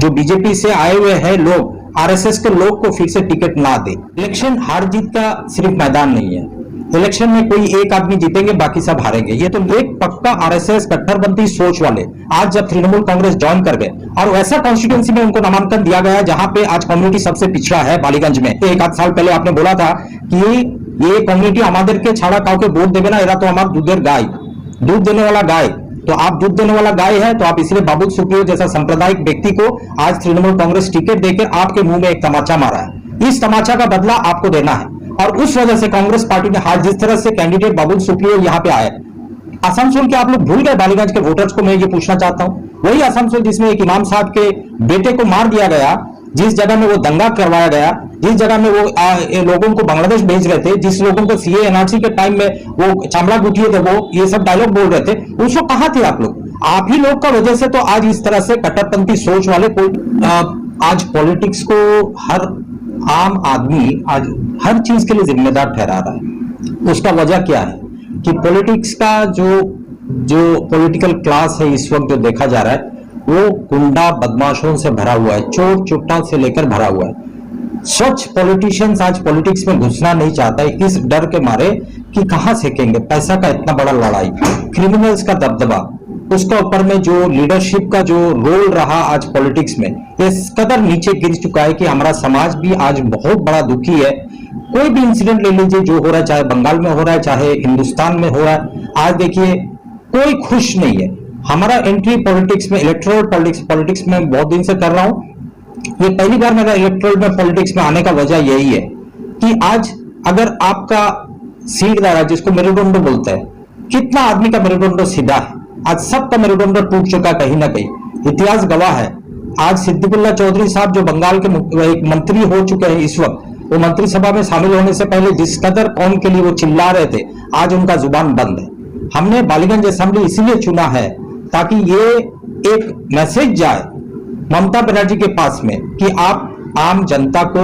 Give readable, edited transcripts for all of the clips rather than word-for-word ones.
जो बीजेपी से आए हुए हैं लोग, आरएसएस के लोग को फिर से टिकट ना दे। इलेक्शन हार जीत का सिर्फ मैदान नहीं है। इलेक्शन में कोई एक आदमी जीतेंगे, बाकी सब हारेंगे। ये तो एक पक्का आरएसएस कट्टरपंथी सोच वाले आज जब तृणमूल कांग्रेस ज्वाइन कर गए और वैसा कॉन्स्टिट्यूंसी में उनको नामांकन दिया गया जहां पे आज कम्युनिटी सबसे पिछड़ा है बालीगंज में। एक आध साल पहले आपने बोला था कि ये कम्युनिटी हमारे के छाड़ा काव के वोट देवे ना, एरा तो हमारा दूधेर गाय, दूध देने वाला गाय। तो आप दूध देने वाला गाय है, तो आप इसलिए बाबुल सुप्रियो जैसा सांप्रदायिक व्यक्ति को आज तृणमूल कांग्रेस टिकट देकर आपके मुंह में एक तमाचा मारा है। इस तमाचा का बदला आपको देना है और उस वजह से कांग्रेस पार्टी ने आज जिस तरह से कैंडिडेट बाबुल सुप्रियो यहां पे आए, आसनसोल के आप लोग भूल गए। बालीगंज के वोटर्स को मैं ये पूछना चाहता हूं, वही आसनसोल जिसमें एक इमाम साहब के बेटे को मार दिया गया, जिस जगह में वो दंगा करवाया गया, जिस जगह में वो लोगों को बांग्लादेश भेज रहे थे, जिस लोगों को सीए एनआरसी के टाइम में वो चामड़ा गुटिए थे, वो ये सब डायलॉग बोल रहे थे, उस वक्त कहां थे आप लोग? आप ही लोग का वजह से तो आज इस तरह से कट्टरपंथी सोच वाले कोई आज पॉलिटिक्स को हर आम आदमी आज हर चीज के लिए जिम्मेदार ठहरा रहा है। उसका वजह क्या है कि पॉलिटिक्स का जो पॉलिटिकल क्लास है इस वक्त जो देखा जा रहा है वो गुंडा बदमाशों से भरा हुआ है, चोर चुट्टा से लेकर भरा हुआ है। स्वच्छ पॉलिटिशियंस आज पॉलिटिक्स में घुसना नहीं चाहता है इस डर के मारे कि कहां सेकेंगे। पैसा का इतना बड़ा लड़ाई, क्रिमिनल्स का दबदबा, उसका ऊपर में जो लीडरशिप का जो रोल रहा आज पॉलिटिक्स में, इस कदर नीचे गिर चुका है कि हमारा समाज भी आज बहुत बड़ा दुखी है। कोई भी इंसिडेंट ले लीजिए जो हो रहा है, चाहे बंगाल में हो रहा है, चाहे हिंदुस्तान में हो रहा है, आज देखिए कोई खुश नहीं है। हमारा एंट्री पॉलिटिक्स में, इलेक्टोरल पॉलिटिक्स में बहुत दिन से कर रहा हूं। ये पहली बार मेरा इलेक्टोरल में पॉलिटिक्स में आने का वजह यही है कि आज अगर आपका सीटदार जिसको मेरुदंड बोलते हैं, कितना आदमी का मेरुदंड सीधा है, आज सबका मेरुदंड टूट चुका कहीं ना कहीं। इतिहास गवाह है। आज सिद्दीकुल्ला चौधरी साहब जो बंगाल के एक मंत्री हो चुके हैं इस वक्त, वो मंत्रिसभा में शामिल होने से पहले जिस कदर कौम के लिए वो चिल्ला रहे थे, आज उनका जुबान बंद है। हमने बालीगंज असेंबली इसीलिए चुना है ताकि ये एक मैसेज जाए ममता बनर्जी के पास में कि आप आम जनता को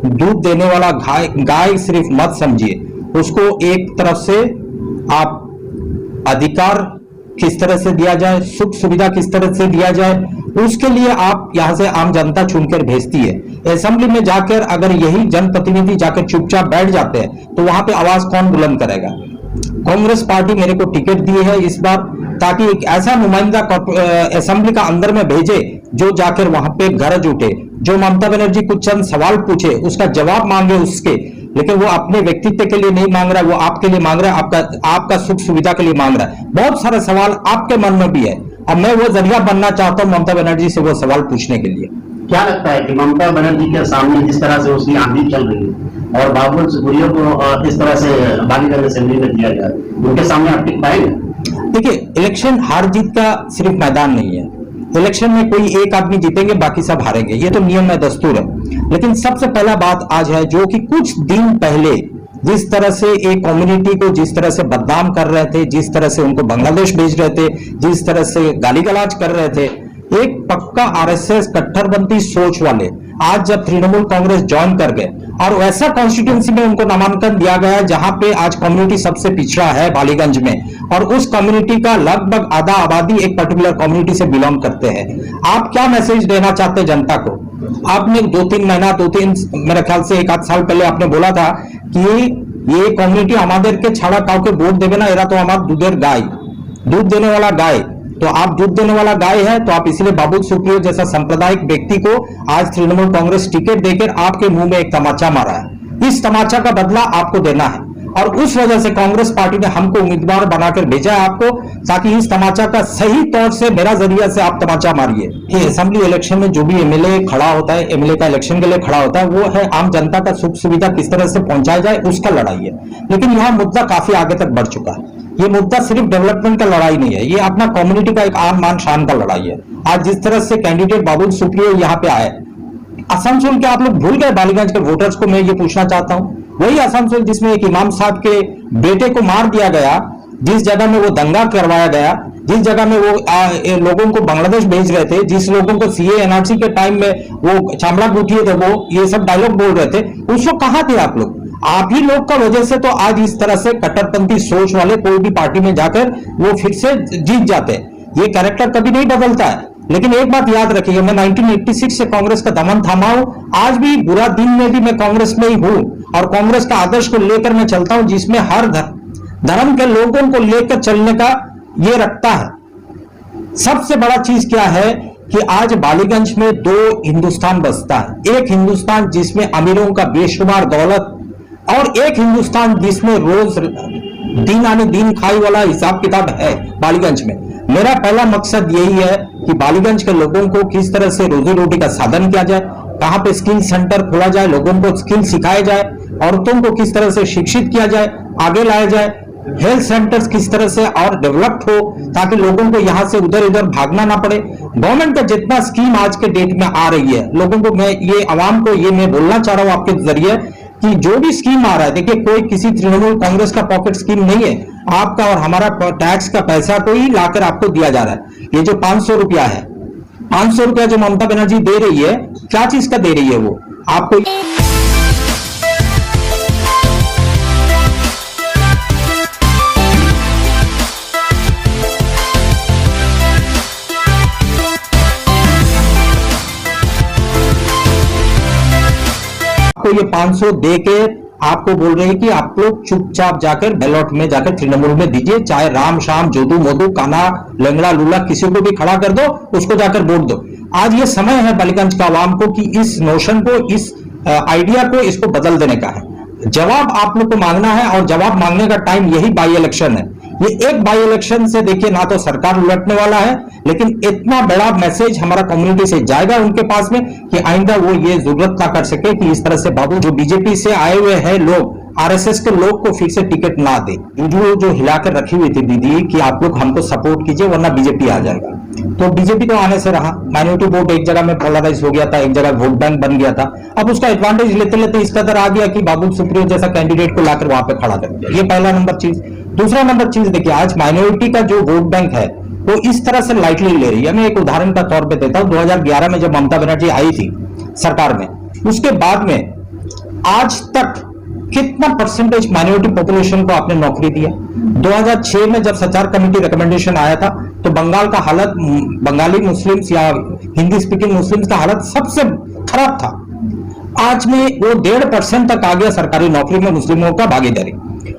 दूध देने वाला गाय सिर्फ मत समझिए, उसको एक तरफ से आप अधिकार किस तरह से दिया जाए, सुख सुविधा किस तरह से दिया जाए, उसके लिए आप यहां से आम जनता चुनकर भेजती है। असेंबली में जाकर अगर यही जनप्रतिनिधि जाकर चुपचाप बैठ जाते हैं तो वहां पे आवाज कौन बुलंद करेगा? कांग्रेस पार्टी मेरे को टिकट दी है इस बार ताकि एक ऐसा नुमाइंदा असेंबली का अंदर में भेजे जो जाकर वहां पे गरज उठे, जो ममता बनर्जी कुछ चंद सवाल पूछे उसका जवाब मांगे उसके, लेकिन वो अपने व्यक्तित्व के लिए नहीं मांग रहा है, वो आपके लिए मांग रहा है, आपका सुख सुविधा के लिए मांग रहा है। बहुत सारे सवाल आपके मन में भी है, अब मैं वो जरिया बनना चाहता हूं ममता बनर्जी से वो सवाल पूछने के लिए। क्या लगता है कि ममता बनर्जी के सामने जिस तरह से उसकी आंधी चल रही है और बाबुल सुप्रियो को इस तरह से बालीगंज असेंबली में दिया गया, उनके सामने आप टिक पाएंगे? देखिए, इलेक्शन हार जीत का सिर्फ मैदान नहीं है। इलेक्शन में कोई एक आदमी जीतेंगे, बाकी सब हारेंगे, ये तो नियम है, दस्तूर है। लेकिन सबसे पहला बात आज है जो कि कुछ दिन पहले जिस तरह से एक कम्युनिटी को जिस तरह से बदनाम कर रहे थे, जिस तरह से उनको बांग्लादेश भेज रहे थे, जिस तरह से गाली गलौज कर रहे थे, एक पक्का आरएसएस कट्टरपंथी सोच वाले आज जब तृणमूल कांग्रेस ज्वाइन कर गए और वैसा कॉन्स्टिट्यूंसी में उनको नामांकन दिया गया जहां पे आज कम्युनिटी सबसे पिछड़ा है बालीगंज में, और उस कम्युनिटी का लगभग आधा आबादी एक पर्टिकुलर कम्युनिटी से बिलोंग करते हैं। आप क्या मैसेज देना चाहते हैं जनता को? आपने 2-3 महीना मेरे ख्याल से 1 आध साल पहले आपने बोला था कि ये कम्युनिटी हमारे के छाड़ा काव के वोट देवे ना, एरा तो हमारा दूधेर गाय, दूध देने वाला गाय। तो आप दूध देने वाला गाय है, तो आप इसलिए बाबुल सुप्रियो जैसा सांप्रदायिक व्यक्ति को आज तृणमूल कांग्रेस टिकट देकर आपके मुंह में एक तमाचा मारा है। इस तमाचा का बदला आपको देना है और उस वजह से कांग्रेस पार्टी ने हमको उम्मीदवार बनाकर भेजा है आपको, ताकि इस तमाचा का सही तौर से मेरा जरिया से आप तमाचा मारिए। कि असेंबली इलेक्शन में जो भी एमएलए खड़ा होता है, एमएलए का इलेक्शन के लिए खड़ा होता है, वो है आम जनता का सुख सुविधा किस तरह से पहुंचाया जाए उसका लड़ाई है। लेकिन यह मुद्दा काफी आगे तक बढ़ चुका है। ये मुद्दा सिर्फ डेवलपमेंट का लड़ाई नहीं है, ये अपना कम्युनिटी का एक आन मान शान का लड़ाई है। आज जिस तरह से कैंडिडेट बाबुल सुप्रियो यहाँ पे आए, आसनसोल के आप लोग भूल गए। बालीगंज के वोटर्स को मैं ये पूछना चाहता हूं, वही आसनसोल जिसमें एक इमाम साहब के बेटे को मार दिया गया, जिस जगह में वो दंगा करवाया गया, जिस जगह में वो लोगों को बांग्लादेश भेज रहे थे, जिस लोगों को सीए एनआरसी के टाइम में वो चामड़ा गुटिए थे, वो ये सब डायलॉग बोल रहे थे, उस वक्त कहां थे आप लोग? आप ही लोग का वजह से तो आज इस तरह से कट्टरपंथी सोच वाले कोई भी पार्टी में जाकर वो फिर से जीत जाते हैं। ये कैरेक्टर कभी नहीं बदलता है। लेकिन एक बात याद रखिएगा, मैं 1986 से कांग्रेस का दमन थामा हूं, आज भी बुरा दिन में भी मैं कांग्रेस में ही हूं और कांग्रेस का आदर्श को लेकर मैं चलता हूं, जिसमें हर धर्म के लोगों को लेकर चलने का ये रखता है। सबसे बड़ा चीज क्या है कि आज बालीगंज में दो हिंदुस्तान बसता है, एक हिंदुस्तान जिसमें अमीरों का बेशुमार दौलत और एक हिंदुस्तान जिसमें रोज दिन आने दिन खाई वाला हिसाब किताब है बालीगंज में। मेरा पहला मकसद यही है कि बालीगंज के लोगों को किस तरह से रोजी रोटी का साधन किया जाए, कहां पे स्किल सेंटर खोला जाए, लोगों को स्किल सिखाया जाए, औरतों को किस तरह से शिक्षित किया जाए, आगे लाया जाए, हेल्थ सेंटर्स किस तरह से और डेवलप्ड हो ताकि लोगों को यहां से उधर इधर भागना ना पड़े। गवर्नमेंट का जितना स्कीम आज के डेट में आ रही है, लोगों को मैं ये आवाम को ये मैं बोलना चाह रहा हूं आपके जरिए कि जो भी स्कीम आ रहा है, देखिए कोई किसी तृणमूल कांग्रेस का पॉकेट स्कीम नहीं है, आपका और हमारा टैक्स का पैसा को ही लाकर आपको दिया जा रहा है। ये जो 500 रुपया है, 500 रुपया जो ममता बनर्जी दे रही है, क्या चीज का दे रही है वो आपको? ये 500 दे के आपको बोल रहे हैं कि आप लोग चुपचाप जाकर बैलॉट में जाकर तृणमूल में दीजिए, चाहे राम शाम जोदू मोदू काना लंगड़ा लूला किसी को भी खड़ा कर दो, उसको जाकर वोट दो। आज ये समय है बालीगंज का आवाम को कि इस नोशन को, इस आइडिया को, इसको बदल देने का है। जवाब आप लोग को मांगना है और जवाब मांगने का टाइम यही बाई इलेक्शन है। ये एक बाई इलेक्शन से देखिए ना तो सरकार उलटने वाला है, लेकिन इतना बड़ा मैसेज हमारा कम्युनिटी से जाएगा उनके पास में कि आइंदा वो ये जरूरत ना कर सके कि इस तरह से बाबू जो बीजेपी से आए हुए हैं लोग, आरएसएस के लोग को फिर से टिकट ना दे। वीडियो जो हिलाकर रखी हुई थी दीदी कि आप लोग हमको सपोर्ट कीजिए वरना बीजेपी आ जाएगा, तो बीजेपी तो आने से रहा। माइनॉरिटी वोट एक जगह में पोलराइज हो गया था, एक जगह वोट बैंक बन गया था। अब उसका एडवांटेज लेते लेते इस कदर आ गया कि बाबू सुप्रियो जैसा कैंडिडेट को लाकर वहां पे खड़ा कर दिया। ये पहला नंबर चीज। दूसरा नंबर चीज देखिए, आज माइनॉरिटी का जो वोट बैंक है वो इस तरह से लाइटली ले रही है। मैं एक उदाहरण का तौर पे देता हूं, 2011 में जब ममता बनर्जी आई थी सरकार में, उसके बाद में आज तक कितना परसेंटेज माइनॉरिटी पॉपुलेशन को आपने नौकरी दिया? 2006 में जब सचार कमेटी रिकमेंडेशन आया था तो बंगाल का हालत, बंगाली मुस्लिम्स या हिंदी स्पीकिंग मुस्लिम्स का हालत सबसे खराब था। आज में वो 1.5% तक आ गया सरकारी नौकरी में मुस्लिमों का भागीदारी।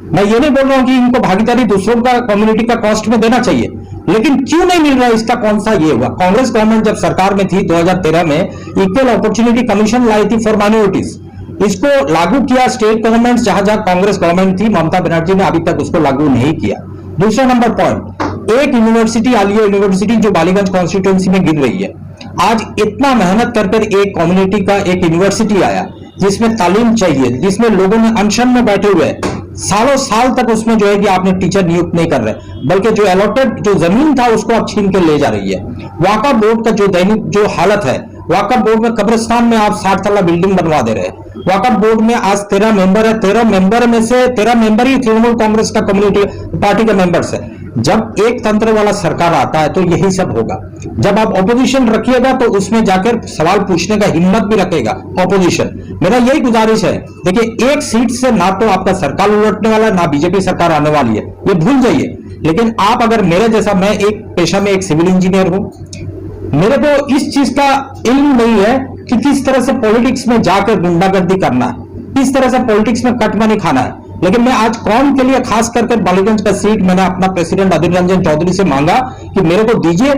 मैं ये नहीं बोल रहा हूं कि इनको भागीदारी दूसरों का कम्युनिटी का कॉस्ट में देना चाहिए, लेकिन क्यों नहीं मिल रहा, इसका कौन सा ये हुआ? कांग्रेस गवर्नमेंट जब सरकार में थी 2013 में इक्वल अपॉर्चुनिटी कमीशन लाई थी फॉर माइनॉरिटीज, इसको लागू किया स्टेट गवर्नमेंट, जहां जहां कांग्रेस गवर्नमेंट थी, ममता बनर्जी ने अभी तक उसको लागू नहीं किया। दूसरा नंबर पॉइंट, एक यूनिवर्सिटी आलिया यूनिवर्सिटी जो बालीगंज कॉन्स्टिट्यूएंसी में गिर रही है, आज इतना मेहनत कर एक कम्युनिटी का एक यूनिवर्सिटी आया जिसमें तालीम चाहिए, जिसमें लोगों ने अनशन में बैठे हुए सालों साल तक उसमें जो है कि आपने टीचर नियुक्त नहीं कर रहे, बल्कि जो अलॉटेड जो जमीन था उसको आप छीन के ले जा रही है। वाका बोर्ड का जो दैनिक जो हालत है, वाकफ बोर्ड में कब्रिस्तान में आप 60 तला बिल्डिंग बनवा दे रहे हैं। वाकफ बोर्ड में आज 13 मेंबर है, 13 मेंबर में से 13 मेंबर ही तृणमूल कांग्रेस का कम्युनिटी पार्टी के मेंबर्स है। जब एक तंत्र वाला सरकार आता है तो यही सब होगा। जब आप ऑपोजिशन रखिएगा तो उसमें जाकर सवाल पूछने का हिम्मत भी रखेगा ऑपोजिशन। मेरा यही गुजारिश है, देखिए एक सीट से ना तो आपका सरकार उलटने वाला है, ना बीजेपी सरकार आने वाली है, ये भूल जाइए। लेकिन आप अगर मेरे जैसा, मैं एक पेशा में एक सिविल इंजीनियर हूं, मेरे को इस चीज का इल्म नहीं है कि किस तरह से पॉलिटिक्स में जाकर गुंडागर्दी करना है, किस तरह से पॉलिटिक्स में कट मनी खाना है। लेकिन मैं आज कौम के लिए खास करके बालीगंज का सीट मैंने अपना प्रेसिडेंट अधीर रंजन चौधरी से मांगा कि मेरे को दीजिए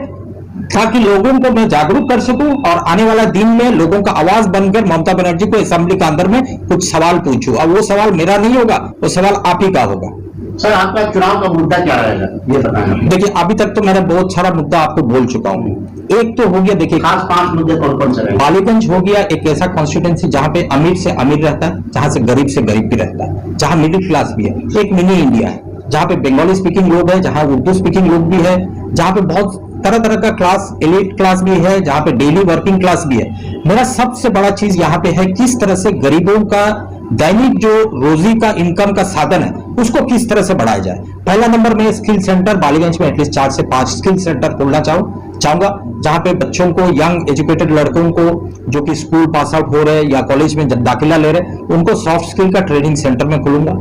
ताकि लोगों को मैं जागरूक कर सकूं और आने वाला दिन में लोगों का आवाज बनकर ममता बनर्जी को असेंबली के अंदर में कुछ सवाल पूछूं। अब वो सवाल मेरा नहीं होगा, वो सवाल आप ही का होगा। सर, आपका चुनाव का मुद्दा क्या रहेगा ये बताएं। देखिए अभी तक तो मैंने बहुत सारा मुद्दा आपको बोल चुका हूं। एक तो हो गया, देखिए खास 5 मुद्दे कौन कौन से रहेंगे? बालीगंज हो गया एक ऐसा कॉन्स्टिट्यूएंसी जहां पे अमीर से अमीर रहता है, जहां से गरीब भी रहता है, जहां मिडिल क्लास भी है, एक मिनी इंडिया है, जहां पे बंगाली स्पीकिंग लोग है, जहां उर्दू स्पीकिंग लोग भी है, जहां पे बहुत तरह तरह का क्लास, एलिट क्लास भी है, जहां पे डेली वर्किंग क्लास भी है। मेरा सबसे बड़ा चीज यहाँ पे है किस तरह से गरीबों का दैनिक जो रोजी का इनकम का साधन है उसको किस तरह से बढ़ाया जाए। पहला नंबर में स्किल सेंटर बालीगंज में एटलीस्ट 4 से 5 स्किल सेंटर खोलना चाहूंगा, जहां पे बच्चों को, यंग एजुकेटेड लड़कों को जो कि स्कूल पास आउट हो रहे हैं या कॉलेज में दाखिला ले रहे हैं, उनको सॉफ्ट स्किल का ट्रेनिंग सेंटर में खोलूंगा।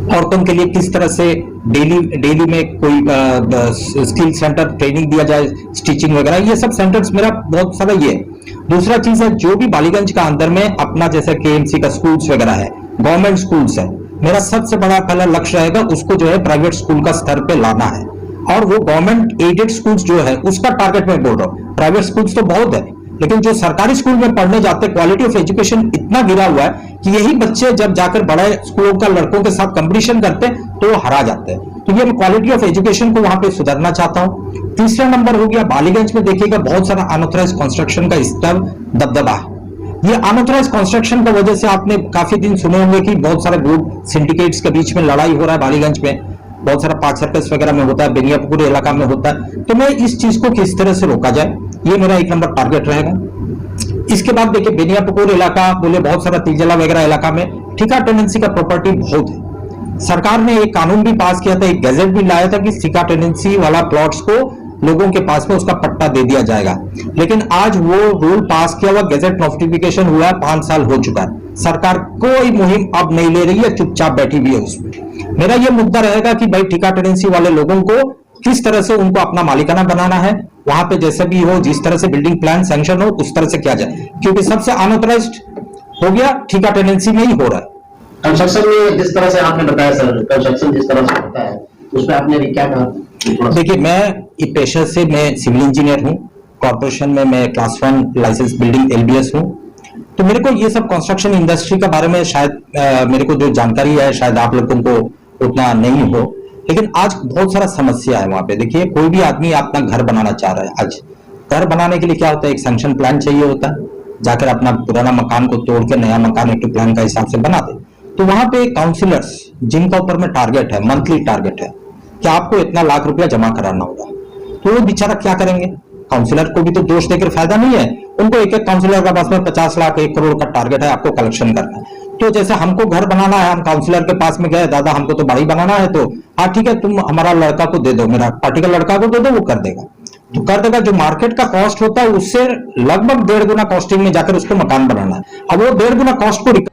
औरतों के लिए किस तरह से डेली में कोई स्किल सेंटर ट्रेनिंग दिया जाए, स्टिचिंग वगैरह, ये सब सेंटर्स मेरा बहुत सारा ये है। दूसरा चीज है जो भी बालीगंज का अंदर में अपना जैसे केएमसी का स्कूल्स वगैरह है, गवर्नमेंट स्कूल्स है, मेरा सबसे बड़ा पहला लक्ष्य रहेगा उसको जो है प्राइवेट स्कूल का स्तर पे लाना है। और वो गवर्नमेंट एडेड स्कूल्स जो है उसका टारगेट मैं बोल रहा हूँ। प्राइवेट स्कूल्स तो बहुत है, लेकिन जो सरकारी स्कूल में पढ़ने जाते हैं क्वालिटी ऑफ एजुकेशन इतना गिरा हुआ है कि यही बच्चे जब जाकर बड़े स्कूलों का लड़कों के साथ कंपटीशन करते हैं तो वो हरा जाते हैं। तो ये मैं क्वालिटी ऑफ एजुकेशन को वहां पे सुधारना चाहता हूं। तीसरा नंबर हो गया बालीगंज में देखिएगा बहुत सारा अनऑथराइज कंस्ट्रक्शन का स्तर दबदबा है। ये अनऑथराइज कंस्ट्रक्शन की वजह से आपने काफी दिन सुने होंगे कि बहुत सारे ग्रुप सिंडिकेट्स के बीच में लड़ाई हो रहा है बालीगंज में, बहुत सारा पार्क सर्कस वगैरह में होता है, बेनियापुर इलाका में होता है। तो मैं इस चीज को किस तरह से रोका जाए, ये मेरा एक नंबर टारगेट रहेगा। इसके बाद देखिए बेनियापुर इलाका बोले बहुत सारा तिलजला वगैरह इलाका में ठेका टेनेंसी का प्रॉपर्टी बहुत है। सरकार ने एक कानून भी पास किया था, एक गैजेट भी लाया था कि ठेका टेनेंसी वाला प्लॉट्स को लोगों के पास में उसका पट्टा दे दिया जाएगा। लेकिन आज वो रूल पास किया हुआ गैजेट नोटिफिकेशन हुआ है, 5 साल हो चुका है, सरकार कोई मुहिम अब नहीं ले रही है, चुपचाप बैठी हुई है उसमें। मेरा ये मुद्दा रहेगा कि भाई ठेका टेनेंसी वाले लोगों को किस तरह से उनको अपना मालिकाना बनाना है, वहां पे जैसे भी हो, जिस तरह से बिल्डिंग प्लान सैंक्शन हो उस तरह से किया जाए, क्योंकि सबसे अनऑथराइज्ड हो गया ठेका टेनेंसी में ही हो रहा है। कंस्ट्रक्शन में जिस तरह से आपने बताया सर, कंस्ट्रक्शन जिस तरह से होता है उसमें आपने क्या कहा? देखिए मैं पेशे से मैं सिविल इंजीनियर हूँ, कॉर्पोरेशन में मैं क्लास 1 लाइसेंस बिल्डिंग एलबीएस हूँ। तो मेरे को ये सब कंस्ट्रक्शन इंडस्ट्री के बारे में शायद मेरे को जो जानकारी है शायद आप लोगों को उतना नहीं हो, लेकिन आज बहुत सारा समस्या है वहां पे। देखिए कोई भी आदमी अपना घर बनाना चाह रहा है, आज घर बनाने के लिए क्या होता है, एक सैंक्शन प्लान चाहिए होता है, जाकर अपना पुराना मकान को तोड़ के नया मकान एक प्लान का हिसाब से बना दे। तो वहां पे काउंसिलर्स जिनका ऊपर में टारगेट है, मंथली टारगेट है कि आपको इतना लाख रुपया जमा कराना होगा, तो वो बेचारा क्या करेंगे? काउंसिलर को भी तो दोष देकर फायदा नहीं है, उनको एक एक काउंसिलर का पास में 50 लाख 1 करोड़ का टारगेट है आपको कलेक्शन करना है। तो जैसे हमको घर बनाना है, हम काउंसिलर के पास में गए, दादा हमको तो बाड़ी बनाना है, तो हाँ ठीक है तुम हमारा लड़का को दे दो, मेरा पार्टिकुलर लड़का को दे दो, वो कर देगा। तो कर देगा, जो मार्केट का कॉस्ट होता है उससे लगभग 1.5 गुना कॉस्टिंग में जाकर उसको मकान बनाना है। अब वो 1.5 गुना कॉस्ट को रिकवरी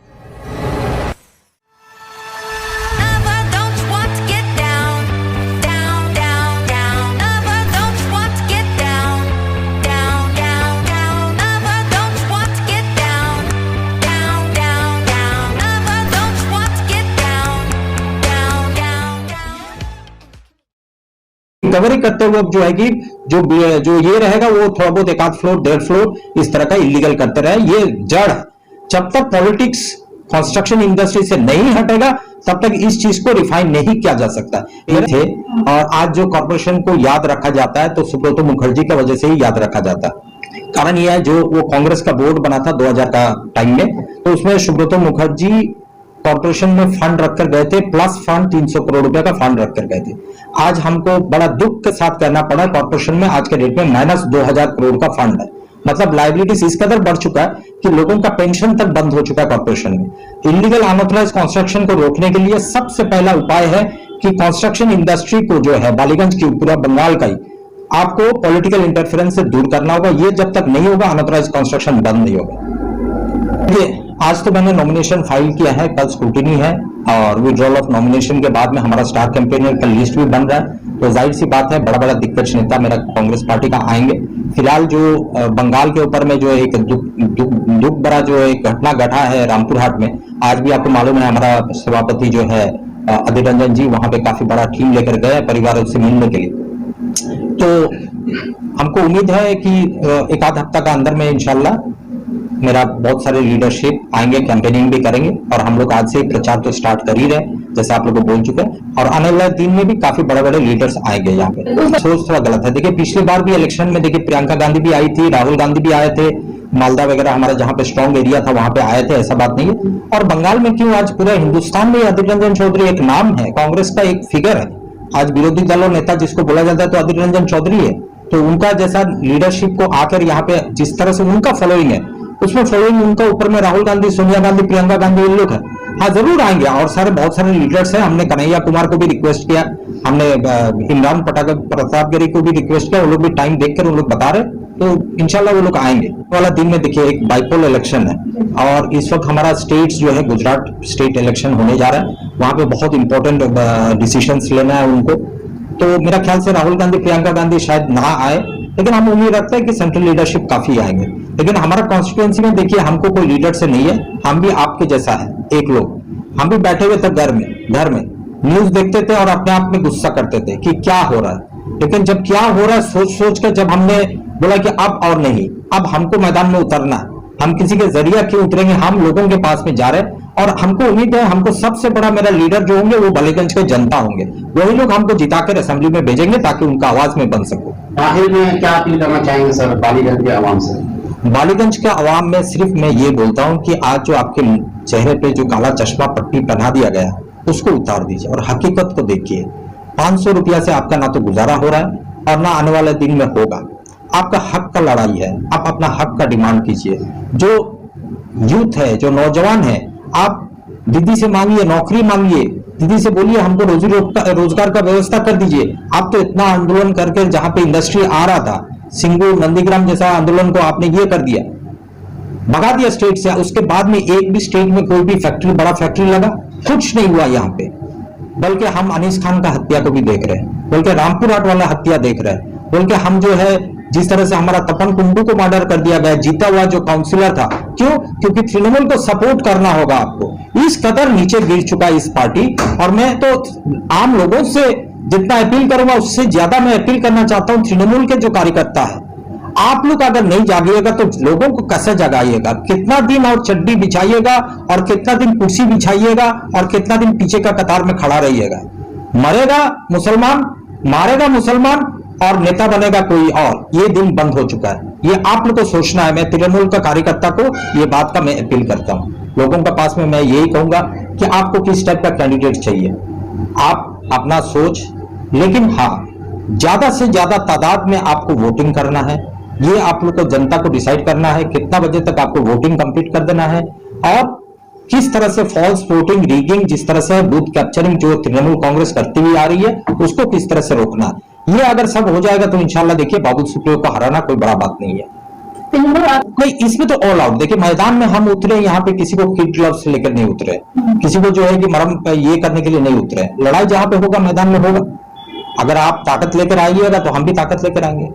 करते हुए जो है कि जो ये रहेगा वो थोड़ा बहुत 1 फ्लोर 1.5 फ्लोर इस तरह का इलीगल करते रहे। ये जड़ जब तक पॉलिटिक्स कंस्ट्रक्शन इंडस्ट्री से नहीं हटेगा तब तक इस चीज को रिफाइन नहीं किया जा सकता थे। और आज जो कॉर्पोरेशन को याद रखा जाता है तो सुब्रतो मुखर्जी की वजह से ही याद रखा जाता है। कारण यह है जो वो कांग्रेस का बोर्ड बना था 2000 का टाइम में, तो उसमें सुब्रतो मुखर्जी कॉर्पोरेशन में फंड रखकर गए थे, प्लस फंड 300 करोड़ रुपए का फंड रखकर गए थे। आज हमको बड़ा दुख के साथ कहना पड़ा कॉर्पोरेशन में आज के डेट में -2000 करोड़ का फंड है। मतलब लाइबिलिटीज इस कदर बढ़ चुका है कि लोगों का पेंशन तक बंद हो चुका है कॉर्पोरेशन में। इलीगल अनऑथराइज कंस्ट्रक्शन को रोकने के लिए सबसे पहला उपाय है कि कंस्ट्रक्शन इंडस्ट्री को जो है बालीगंज की, पूरा बंगाल का ही, आपको पॉलिटिकल इंटरफेरेंस से दूर करना होगा। ये जब तक नहीं होगा अनऑथराइज कंस्ट्रक्शन बंद नहीं होगा। ये आज तो मैंने नॉमिनेशन फाइल किया है, कल स्क्रूटिनी है और विड्रॉल ऑफ नॉमिनेशन के बाद में हमारा स्टार कैंपेनियर का लिस्ट भी बन रहा है। तो जाहिर सी बात है बड़ा बड़ा दिग्गज नेता मेरा कांग्रेस पार्टी का आएंगे। फिलहाल जो बंगाल के ऊपर में जो एक दुख भरा जो एक घटना घटा है रामपुर हाट में, आज भी आपको मालूम है हमारा सभापति जो है अधीर रंजन जी वहां पे काफी बड़ा टीम लेकर गए परिवारों से मिलने के लिए। तो हमको उम्मीद है कि 1 आध हफ्ता का अंदर में इंशाल्लाह मेरा बहुत सारे लीडरशिप आएंगे, कैंपेनिंग भी करेंगे और हम लोग आज से प्रचार तो स्टार्ट कर ही रहे जैसे आप लोग को बोल चुके हैं। और आने वाले दिन में भी काफी बड़े बड़े लीडर्स आएंगे यहाँ पे। सोच थोड़ा गलत है। देखिए पिछली बार भी इलेक्शन में देखिए प्रियंका गांधी भी आई थी, राहुल गांधी भी आए थे, मालदा वगैरह हमारा जहाँ पे स्ट्रॉन्ग एरिया था वहां पे आए थे, ऐसा बात नहीं है। और बंगाल में क्यों, आज पूरे हिंदुस्तान में अधीर रंजन चौधरी एक नाम है, कांग्रेस का एक फिगर है। आज विरोधी दलों नेता जिसको बोला जाता है तो अधीर रंजन चौधरी है। तो उनका जैसा लीडरशिप को आकर यहाँ पे जिस तरह से उनका फॉलोइंग है उसमें फॉलोइंग उनका ऊपर में राहुल गांधी, सोनिया गांधी, प्रियंका गांधी इन लोग है। हाँ जरूर आएंगे और सारे बहुत सारे लीडर्स हैं। हमने कन्हैया कुमार को भी रिक्वेस्ट किया, हमने इमरान प्रताप गिरी को भी रिक्वेस्ट किया, वो लोग भी टाइम देखकर उन लोग बता रहे तो इंशाल्लाह वो लोग आएंगे। वाला दिन में देखिए एक बाइपोल इलेक्शन है और इस वक्त हमारा स्टेट्स जो है गुजरात स्टेट इलेक्शन होने जा रहा है, वहां पे बहुत इंपॉर्टेंट डिसीजंस लेना है उनको। तो मेरा ख्याल से राहुल गांधी प्रियंका गांधी शायद ना आए, लेकिन हम उम्मीद रखते हैं कि सेंट्रल लीडरशिप काफी आएंगे। लेकिन हमारा कॉन्स्टिट्यूएंसी में देखिए हमको कोई लीडर से नहीं है, हम भी आपके जैसा है एक लोग। हम भी बैठे हुए थे घर में न्यूज देखते थे और अपने आप में गुस्सा करते थे कि क्या हो रहा है। लेकिन जब क्या हो रहा है सोच सोच कर जब हमने बोला कि अब और नहीं, अब हमको मैदान में उतरना है, हम किसी के जरिए क्यों उतरेंगे, हम लोगों के पास में जा रहे हैं। और हमको उम्मीद है हमको सबसे बड़ा मेरा लीडर जो होंगे वो बालीगंज के जनता होंगे, वही लोग हमको जिताकर असेंबली में भेजेंगे ताकि उनका आवाज में बन सकूं। आखिर में क्या अपील करना चाहेंगे सर बालीगंज के आवाम से? बालीगंज के आवाम में सिर्फ मैं ये बोलता हूं कि आज जो आपके चेहरे पे जो काला चश्मा पट्टी पहना दिया गया उसको उतार दीजिए और हकीकत को देखिए। 500 रुपया से आपका ना तो गुजारा हो रहा है और ना आने वाले दिन में होगा। आपका हक का लड़ाई है, आप अपना हक का डिमांड कीजिए। जो यूथ है, जो नौजवान है, आप दीदी से मांगिए, नौकरी मांगिए, दीदी से बोलिए हमको रोजगार का व्यवस्था कर दीजिए। आप तो इतना आंदोलन करके जहां पे इंडस्ट्री आ रहा था, सिंगूर नंदीग्राम जैसा आंदोलन को आपने ये कर दिया, भगा दिया स्टेट से। उसके बाद में एक भी स्टेट में कोई भी फैक्ट्री, बड़ा फैक्ट्री लगा, कुछ नहीं हुआ यहाँ पे। बल्कि हम अनीस खान का हत्या को भी देख रहे हैं, बल्कि रामपुर हाट वाला हत्या देख रहे हैं, बल्कि हम जो है जिस तरह से हमारा तपन कुंडू को मर्डर कर दिया गया, जीता हुआ जो काउंसिलर था। क्यों? क्योंकि तृणमूल को सपोर्ट करना होगा आपको। इस कदर नीचे गिर चुका है इस पार्टी। और मैं तो आम लोगों से जितना अपील करूंगा उससे ज्यादा मैं अपील करना चाहता हूं तृणमूल के जो कार्यकर्ता है, आप लोग अगर नहीं जागिएगा तो लोगों को कैसे जगाइएगा? कितना दिन और चड्डी बिछाइएगा और कितना दिन कुर्सी बिछाइएगा और कितना दिन पीछे का कतार में खड़ा रहिएगा? मरेगा मुसलमान, मारेगा मुसलमान और नेता बनेगा कोई और। ये दिन बंद हो चुका है, ये आप लोग को सोचना है। मैं तृणमूल का कार्यकर्ता को ये बात का मैं अपील करता हूं। लोगों के पास में मैं यही कहूंगा कि आपको किस टाइप का कैंडिडेट चाहिए, आप अपना सोच, लेकिन हाँ ज्यादा से ज्यादा तादाद में आपको वोटिंग करना है। ये आप लोग को जनता को डिसाइड करना है कितना बजे तक आपको वोटिंग कंप्लीट कर देना है और किस तरह से फॉल्स वोटिंग, रीगिंग, जिस तरह से बूथ कैप्चरिंग जो तृणमूल कांग्रेस करती हुई आ रही है उसको किस तरह से रोकना। ये अगर सब हो जाएगा तो इंशाल्लाह देखिए बाबुल सुप्रियो को हराना कोई बड़ा बात नहीं है। कोई इसमें तो ऑल आउट देखिए, मैदान में हम उतरे, यहाँ पे किसी को किड ग्लव्स लेकर नहीं उतरे, किसी को जो है कि मरम ये करने के लिए नहीं उतरे। लड़ाई जहां पे होगा मैदान में होगा। अगर आप ताकत लेकर आइएगा तो हम भी ताकत लेकर आएंगे,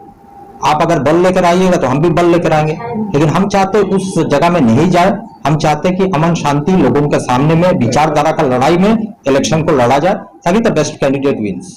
आप अगर बल लेकर आइएगा तो हम भी बल लेकर आएंगे। लेकिन हम चाहते उस जगह में नहीं जाए, हम चाहते कि अमन शांति लोगों के सामने में विचारधारा का लड़ाई में इलेक्शन को लड़ा जाए ताकि द बेस्ट कैंडिडेट विंस।